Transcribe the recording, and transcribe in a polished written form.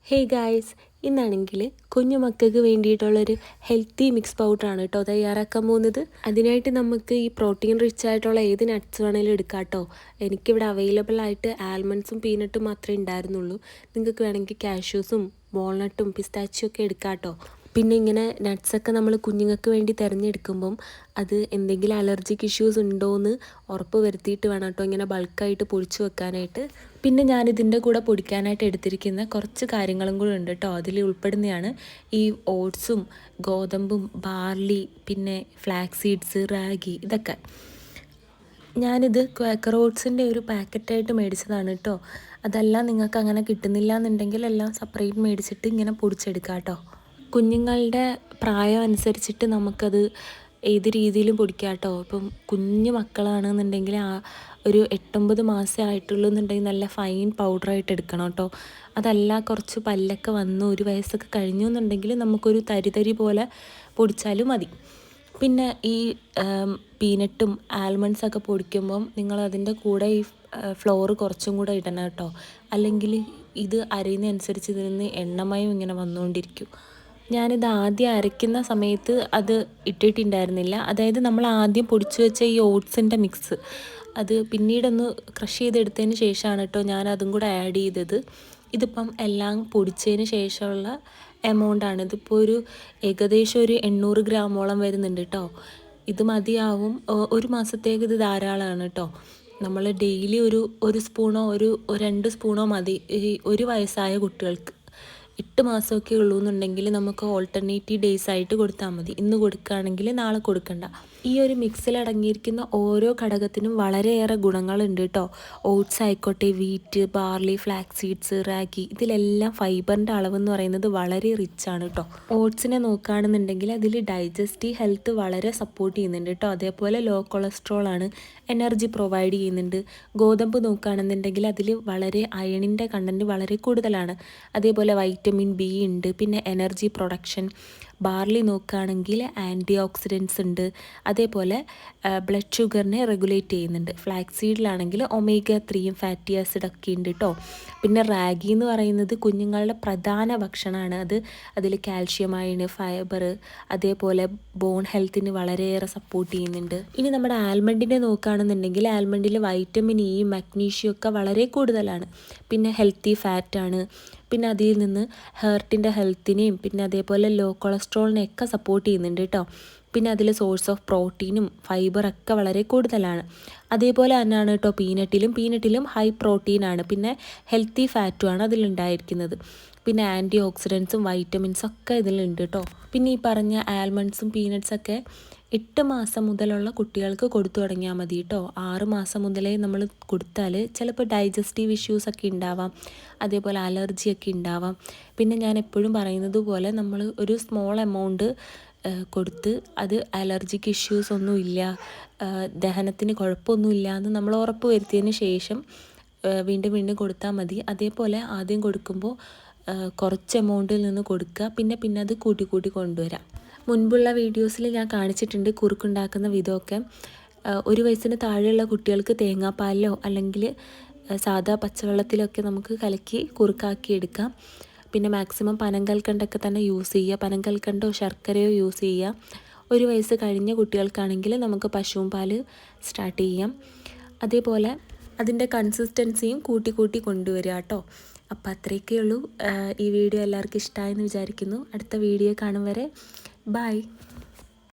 Hey guys, ഇന്നാണെങ്കിൽ കുഞ്ഞു മക്കൾക്ക് വേണ്ടിയിട്ടുള്ളൊരു ഹെൽത്തി മിക്സ് പൗഡറാണ് കേട്ടോ തയ്യാറാക്കാൻ പോകുന്നത്. അതിനായിട്ട് നമുക്ക് ഈ പ്രോട്ടീൻ റിച്ച് ആയിട്ടുള്ള ഏത് നട്ട്സ് വേണമെങ്കിലും എടുക്കാം കേട്ടോ. എനിക്കിവിടെ അവൈലബിൾ ആയിട്ട് ആൽമണ്ട്സും പീനട്ടും മാത്രമേ ഉണ്ടായിരുന്നുള്ളൂ. നിങ്ങൾക്ക് വേണമെങ്കിൽ കാഷ്യൂസും വാൾനട്ടും പിസ്താച്ചിയും ഒക്കെ എടുക്കാം കേട്ടോ. പിന്നെ ഇങ്ങനെ നട്ട്സൊക്കെ നമ്മൾ കുഞ്ഞുങ്ങൾക്ക് വേണ്ടി തിരഞ്ഞെടുക്കുമ്പം അത് എന്തെങ്കിലും അലർജിക് ഇഷ്യൂസ് ഉണ്ടോയെന്ന് ഉറപ്പ് വരുത്തിയിട്ട് വേണം കേട്ടോ ഇങ്ങനെ ബൾക്കായിട്ട് പൊടിച്ച് വെക്കാനായിട്ട്. പിന്നെ ഞാനിതിൻ്റെ കൂടെ പൊടിക്കാനായിട്ട് എടുത്തിരിക്കുന്ന കുറച്ച് കാര്യങ്ങളും കൂടെ ഉണ്ട് കേട്ടോ. അതിൽ ഉൾപ്പെടുന്നതാണ് ഈ ഓട്സും ഗോതമ്പും ബാർലി പിന്നെ ഫ്ലാക്സ് സീഡ്സ് റാഗി ഇതൊക്കെ. ഞാനിത് ക്വാക്കർ ഓട്സിൻ്റെ ഒരു പാക്കറ്റായിട്ട് മേടിച്ചതാണ് കേട്ടോ. അതെല്ലാം നിങ്ങൾക്ക് അങ്ങനെ കിട്ടുന്നില്ല എന്നുണ്ടെങ്കിൽ എല്ലാം സെപ്പറേറ്റ് മേടിച്ചിട്ട് ഇങ്ങനെ പൊടിച്ചെടുക്കാം കേട്ടോ. കുഞ്ഞുങ്ങളുടെ പ്രായം അനുസരിച്ചിട്ട് നമുക്കത് ഏത് രീതിയിലും പൊടിക്കാം കേട്ടോ. ഇപ്പം കുഞ്ഞു മക്കളാണെന്നുണ്ടെങ്കിൽ ഒരു 8-9 മാസമേ ആയിട്ടുള്ളൂ എന്നുണ്ടെങ്കിൽ നല്ല ഫൈൻ പൗഡറായിട്ട് എടുക്കണം കേട്ടോ. അതല്ല കുറച്ച് പല്ലൊക്കെ വന്ന് 1 വയസ്സൊക്കെ കഴിഞ്ഞു എന്നുണ്ടെങ്കിൽ നമുക്കൊരു തരി പോലെ പൊടിച്ചാലും മതി. പിന്നെ ഈ പീനട്ടും ആൽമണ്ട്സൊക്കെ പൊടിക്കുമ്പം നിങ്ങൾ അതിൻ്റെ കൂടെ ഈ ഫ്ലോർ കുറച്ചും കൂടെ ഇടണം കേട്ടോ. അല്ലെങ്കിൽ ഇത് അരയുന്നതനുസരിച്ച് ഇതിൽ നിന്ന് എണ്ണമയം ഇങ്ങനെ വന്നുകൊണ്ടിരിക്കും. ഞാനിത് ആദ്യം അരയ്ക്കുന്ന സമയത്ത് അത് ഇട്ടിട്ടുണ്ടായിരുന്നില്ല. അതായത് നമ്മൾ ആദ്യം പൊടിച്ചു വെച്ച ഈ ഓട്സിൻ്റെ മിക്സ് അത് പിന്നീടൊന്ന് ക്രഷ് ചെയ്തെടുത്തതിന് ശേഷമാണ് കേട്ടോ ഞാൻ അതും കൂടെ ആഡ് ചെയ്തത്. ഇതിപ്പം എല്ലാം പൊടിച്ചതിന് ശേഷമുള്ള എമൗണ്ടാണ്. ഇതിപ്പോൾ ഏകദേശം ഒരു 800 ഗ്രാമോളം വരുന്നുണ്ട് കേട്ടോ. ഇത് മതിയാവും. 1 മാസത്തേക്ക് ഇത് ധാരാളമാണ് കേട്ടോ. നമ്മൾ ഡെയിലി ഒരു സ്പൂണോ 2 സ്പൂണോ മതി ഈ 1 വയസ്സായ കുട്ടികൾക്ക്. 8 മാസമൊക്കെ ഉള്ളൂ എന്നുണ്ടെങ്കിൽ നമുക്ക് ഓൾട്ടർനേറ്റീവ് ഡേയ്സ് ആയിട്ട് കൊടുത്താൽ മതി. ഇന്ന് കൊടുക്കുകയാണെങ്കിൽ നാളെ കൊടുക്കണ്ട. ഈ ഒരു മിക്സിൽ അടങ്ങിയിരിക്കുന്ന ഓരോ ഘടകത്തിനും വളരെയേറെ ഗുണങ്ങളുണ്ട് കേട്ടോ. ഓട്സ് ആയിക്കോട്ടെ, wheat, barley, flax seeds, ragi, ഇതിലെല്ലാം ഫൈബറിൻ്റെ അളവെന്ന് പറയുന്നത് വളരെ റിച്ചാണ് കേട്ടോ. ഓട്സിനെ നോക്കുകയാണെന്നുണ്ടെങ്കിൽ അതിൽ ഡൈജസ്റ്റീവ് ഹെൽത്ത് വളരെ സപ്പോർട്ട് ചെയ്യുന്നുണ്ട് കേട്ടോ. അതേപോലെ ലോ കൊളസ്ട്രോൾ ആണ്, എനർജി പ്രൊവൈഡ് ചെയ്യുന്നുണ്ട്. ഗോതമ്പ് നോക്കുകയാണെന്നുണ്ടെങ്കിൽ അതിൽ വളരെ അയണിൻ്റെ കണ്ടൻറ്റ് വളരെ കൂടുതലാണ്. അതേപോലെ വൈറ്റമിൻ ബി ഉണ്ട്, പിന്നെ എനർജി പ്രൊഡക്ഷൻ. ബാർലി നോക്കുകയാണെങ്കിൽ ആൻറ്റി ഓക്സിഡൻസ് ഉണ്ട്, അതേപോലെ ബ്ലഡ് ഷുഗറിനെ റെഗുലേറ്റ് ചെയ്യുന്നുണ്ട്. ഫ്ലാക്സ് സീഡിലാണെങ്കിൽ ഒമേഗ 3 ഫാറ്റി ആസിഡ് ഒക്കെ ഉണ്ട് കേട്ടോ. പിന്നെ റാഗി എന്ന് പറയുന്നത് കുഞ്ഞുങ്ങളുടെ പ്രധാന ഭക്ഷണമാണ്. അതിൽ കാൽഷ്യം, അയൺ, ഫൈബർ, അതേപോലെ ബോൺ ഹെൽത്തിന് വളരെയേറെ സപ്പോർട്ട് ചെയ്യുന്നുണ്ട്. ഇനി നമ്മുടെ ആൽമണ്ടിനെ നോക്കുകയാണെന്നുണ്ടെങ്കിൽ ആൽമണ്ടിൽ വൈറ്റമിൻ ഇ, മഗ്നീഷ്യം ഒക്കെ വളരെ കൂടുതലാണ്. പിന്നെ ഹെൽത്തി ഫാറ്റാണ്. പിന്നെ അതിൽ നിന്ന് ഹാർട്ടിൻ്റെ ഹെൽത്തിനെയും പിന്നെ അതേപോലെ ലോ കൊളസ്ട്രോളിനെയൊക്കെ സപ്പോർട്ട് ചെയ്യുന്നുണ്ട് കേട്ടോ. പിന്നെ അതിൽ സോഴ്സ് ഓഫ് പ്രോട്ടീനും ഫൈബറൊക്കെ വളരെ കൂടുതലാണ്. അതേപോലെ തന്നെയാണ് കേട്ടോ പീനട്ടിലും ഹൈ പ്രോട്ടീനാണ്, പിന്നെ ഹെൽത്തി ഫാറ്റുമാണ് അതിലുണ്ടായിരിക്കുന്നത്. പിന്നെ ആൻറ്റി ഓക്സിഡൻസും വൈറ്റമിൻസൊക്കെ ഇതിലുണ്ട് കേട്ടോ. പിന്നെ ഈ പറഞ്ഞ ആൽമണ്ട്സും പീനട്ട്സൊക്കെ 8 മാസം മുതലുള്ള കുട്ടികൾക്ക് കൊടുത്തു തുടങ്ങിയാൽ മതി കേട്ടോ. 6 മാസം മുതലേ നമ്മൾ കൊടുത്താൽ ചിലപ്പോൾ ഡൈജസ്റ്റീവ് ഇഷ്യൂസൊക്കെ ഉണ്ടാവാം, അതേപോലെ അലർജിയൊക്കെ ഉണ്ടാവാം. പിന്നെ ഞാൻ എപ്പോഴും പറയുന്നത് പോലെ നമ്മൾ ഒരു സ്മോൾ എമൗണ്ട് കൊടുത്ത് അത് അലർജിക് ഇഷ്യൂസ് ഒന്നുമില്ല, ദഹനത്തിന് കുഴപ്പമൊന്നുമില്ല എന്ന് നമ്മൾ ഉറപ്പ് വരുത്തിയതിന് ശേഷം വീണ്ടും കൊടുത്താൽ മതി. അതേപോലെ ആദ്യം കൊടുക്കുമ്പോൾ കുറച്ച് എമൗണ്ടിൽ നിന്ന് കൊടുക്കുക, പിന്നെ അത് കൂട്ടി കൊണ്ടുവരാം. മുൻപുള്ള വീഡിയോസിൽ ഞാൻ കാണിച്ചിട്ടുണ്ട് കുറുക്കുണ്ടാക്കുന്ന വിധമൊക്കെ. 1 വയസ്സിന് താഴെയുള്ള കുട്ടികൾക്ക് തേങ്ങാപ്പാലിലോ അല്ലെങ്കിൽ സാധാ പച്ചവെള്ളത്തിലൊക്കെ നമുക്ക് കലക്കി കുറുക്കാക്കി എടുക്കാം. പിന്നെ മാക്സിമം പനങ്കൽക്കണ്ടൊക്കെ തന്നെ യൂസ് ചെയ്യുക. പനങ്കൽക്കണ്ടോ ശർക്കരയോ യൂസ് ചെയ്യുക. 1 വയസ്സ് കഴിഞ്ഞ കുട്ടികൾക്കാണെങ്കിൽ നമുക്ക് പശുവും പാല് സ്റ്റാർട്ട് ചെയ്യാം. അതേപോലെ അതിൻ്റെ കൺസിസ്റ്റൻസിയും കൂട്ടി കൊണ്ടുവരിക കേട്ടോ. അപ്പോൾ അത്രയൊക്കെ ഉള്ളൂ. ഈ വീഡിയോ എല്ലാവർക്കും ഇഷ്ടമായെന്ന് വിചാരിക്കുന്നു. അടുത്ത വീഡിയോ കാണും വരെ ബൈ.